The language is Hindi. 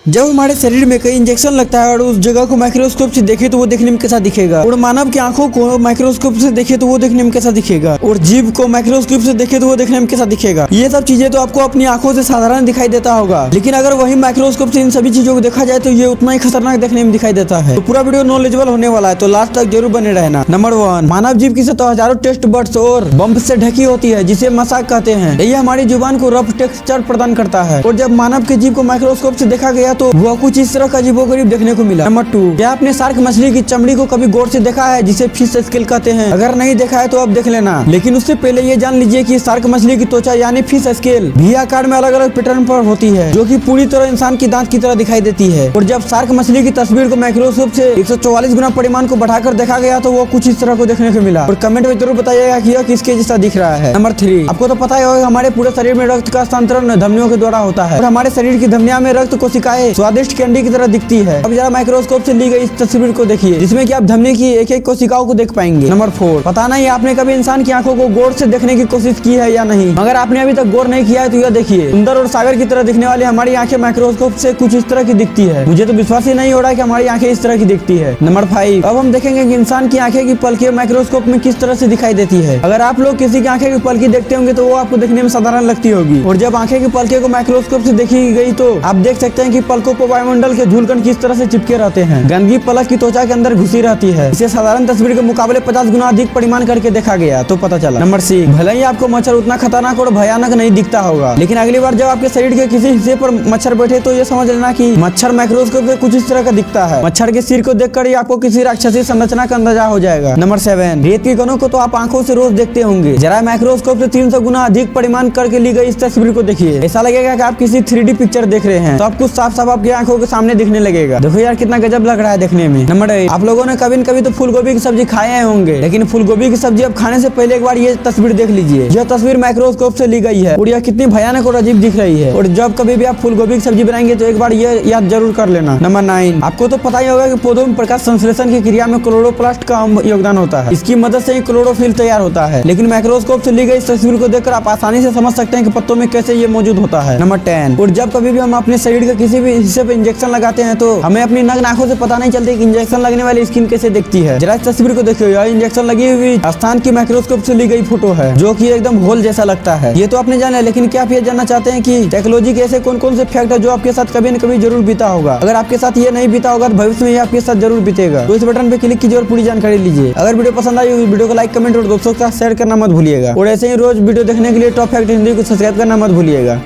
जब हमारे शरीर में कई इंजेक्शन लगता है और उस जगह को माइक्रोस्कोप से देखे तो वो देखने में कैसा दिखेगा, और मानव की आंखों को माइक्रोस्कोप से देखे तो वो देखने में कैसा दिखेगा, और जीभ को माइक्रोस्कोप से देखे तो वो देखने में कैसा दिखेगा। ये सब चीजें तो आपको अपनी आंखों से साधारण दिखाई देता होगा, लेकिन अगर वही माइक्रोस्कोप से इन सभी चीजों को देखा जाए तो ये उतना ही खतरनाक देखने में दिखाई देता है। तो पूरा वीडियो नॉलेजेबल होने वाला है, तो लास्ट तक जरूर बने रहना। नंबर 1, मानव जीभ की सतह हजारों टेस्ट बड्स और बम्प से ढकी होती है, जिसे मसाक कहते हैं। ये हमारी जुबान को रफ टेक्सचर प्रदान करता है, और जब मानव के जीभ को माइक्रोस्कोप से देखा गया तो वह कुछ इस तरह का अजीबोगरीब देखने को मिला। नंबर 2, क्या आपने शार्क मछली की चमड़ी को कभी गौर से देखा है, जिसे फिश स्केल कहते हैं? अगर नहीं देखा है तो अब देख लेना, लेकिन उससे पहले ये जान लीजिए कि शार्क मछली की त्वचा यानी फिश स्केल भी आकार में अलग अलग पैटर्न पर होती है, जो कि पूरी तरह इंसान की दांत की तरह दिखाई देती है। और जब शार्क मछली की तस्वीर को माइक्रोस्कोप से 144 गुना परिमाण को बढ़ाकर देखा गया तो वो कुछ इस तरह को देखने को मिला। और कमेंट में जरूर बताइएगा कि यह किसके जैसा दिख रहा है। नंबर 3, आपको तो पता ही होगा हमारे पूरे शरीर में रक्त का स्थानांतरण धमनियों के द्वारा होता है, और हमारे शरीर की धमनियों में रक्त कोशिकाएं स्वादिष्ट कैंडी की तरह दिखती है। अब जरा माइक्रोस्कोप से ली गई इस तस्वीर को देखिए, जिसमें कि आप धमनी की एक एक कोशिकाओं को देख पाएंगे। नंबर 4, पता नहीं आपने कभी इंसान की आंखों को गौर से देखने की कोशिश की है या नहीं। अगर आपने अभी तक गौर नहीं किया है तो यह देखिए, सुंदर और सागर की तरह दिखने वाली हमारी आंखें माइक्रोस्कोप से कुछ इस तरह की दिखती है। मुझे तो विश्वास ही नहीं हो रहा है कि हमारी आंखें इस तरह की दिखती है। नंबर 5, अब हम देखेंगे कि इंसान की आंखें की पलकें माइक्रोस्कोप में किस तरह से दिखाई देती है। अगर आप लोग किसी की आंखें की पलकी देखते होंगे तो वो आपको देखने में साधारण लगती होगी, और जब आंखें की पलकें को माइक्रोस्कोप से देखी गई तो आप देख सकते हैं कि पलकों पर वायुमंडल के धूलकण किस तरह से चिपके रहते हैं। गंदगी पलक की त्वचा के अंदर घुसी रहती है। इसे साधारण तस्वीर के मुकाबले 50 गुना अधिक परिमाण करके देखा गया तो पता चला। नंबर 6, भले ही आपको मच्छर उतना खतरनाक और भयानक नहीं दिखता होगा, लेकिन अगली बार जब आपके शरीर के किसी हिस्से पर मच्छर बैठे तो ये समझ लेना कि मच्छर माइक्रोस्कोप में कुछ इस तरह का दिखता है। मच्छर के सिर को देखकर ही आपको किसी राक्षसी संरचना का अंदाजा हो जाएगा। नंबर 7, रेत के कणों को तो आप आंखों से रोज देखते होंगे, जरा माइक्रोस्कोप से 300 गुना अधिक परिमाण करके ली गई इस तस्वीर को देखिए। ऐसा लगेगा कि आप किसी 3D पिक्चर देख रहे हैं, तो आप कुछ साफ साफ आपकी आंखों के सामने दिखने लगेगा। देखो यार कितना गजब लग रहा है देखने में। नंबर 8, आप लोगों ने कभी न कभी तो फूल गोभी की सब्जी खाए होंगे, लेकिन फूल गोभी की सब्जी अब खाने से पहले एक बार ये तस्वीर देख लीजिए। यह तस्वीर माइक्रोस्कोप से ली गई है और यह कितनी भयानक और अजीब दिख रही है। और जब कभी भी आप फूल गोभी की सब्जी बनाएंगे तो एक बार ये याद जरूर कर लेना। नंबर 9, आपको तो पता ही होगा कि पौधों में प्रकाश संश्लेषण की क्रिया में क्लोरोप्लास्ट का योगदान होता है। इसकी मदद से ही क्लोरोफिल तैयार होता है, लेकिन माइक्रोस्कोप से ली गई इस तस्वीर को देखकर आप आसानी से समझ सकते हैं कि पत्तों में कैसे ये मौजूद होता है। नंबर 10, और जब कभी भी हम अपने शरीर के किसी भी हिस्से पे इंजेक्शन लगाते हैं तो हमें अपनी नग्न आंखों से पता नहीं चलती कि इंजेक्शन लगने वाली स्किन कैसे दिखती है। जरा इस तस्वीर को देखिए, यह इंजेक्शन लगी हुई स्थान की माइक्रोस्कोप से ली गई फोटो है, जो कि एकदम होल जैसा लगता है। ये तो आपने जाना, लेकिन क्या आप ये जानना चाहते हैं कि टेक्नोलॉजी के ऐसे कौन कौन से फैक्ट है जो आपके साथ कभी न कभी जरूर बीता होगा? अगर आपके साथ ये नहीं बीता होगा तो भविष्य में ये आपके साथ जरूर बीतेगा। तो इस बटन पे क्लिक कीजिए और पूरी जानकारी लीजिए। अगर वीडियो पसंद आई वीडियो को लाइक, कमेंट और दोस्तों के साथ शेयर करना मत भूलिएगा। और ऐसे ही रोज वीडियो देखने के लिए टॉप फैक्ट हिंदी को सब्सक्राइब करना मत भूलिएगा।